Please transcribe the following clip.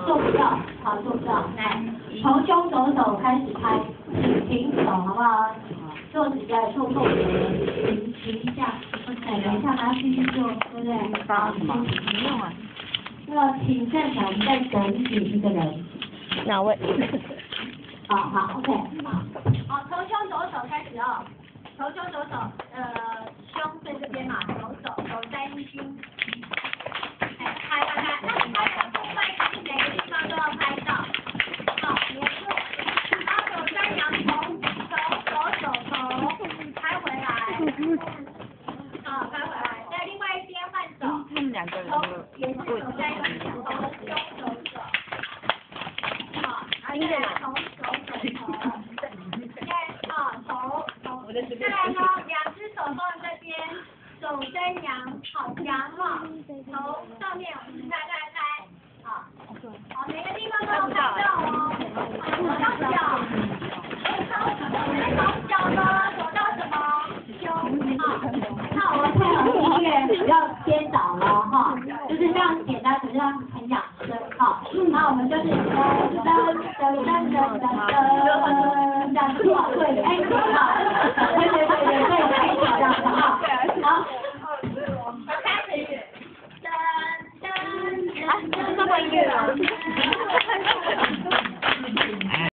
做不到，好，做不到。来，从胸左手开始拍，平手，好不好？做指甲做够了，停一下，等一下，然后继续做，对不对？发什么？没用啊。那个请站起来，再整理一个人。哪位？好 ，OK， 好，从胸左手开始哦，从胸左手，胸在这边嘛，左手在一心，拍，那你拍的部分是每个地方都要拍到，好，连住，然后手三阳从左手拍回来，拍回来，在另外一边换手，他们两个人也是手在一起，从胸左手。再来从手，再来呢，两只手放在这边，手伸扬，好扬哈，头上面开，好，每个地方都要拍到哦，走到脚，从脚呢走到什么？胸那我们配合音乐不要颠倒了哈，就是这样简单，可是要很养生哈。那我们就是噔，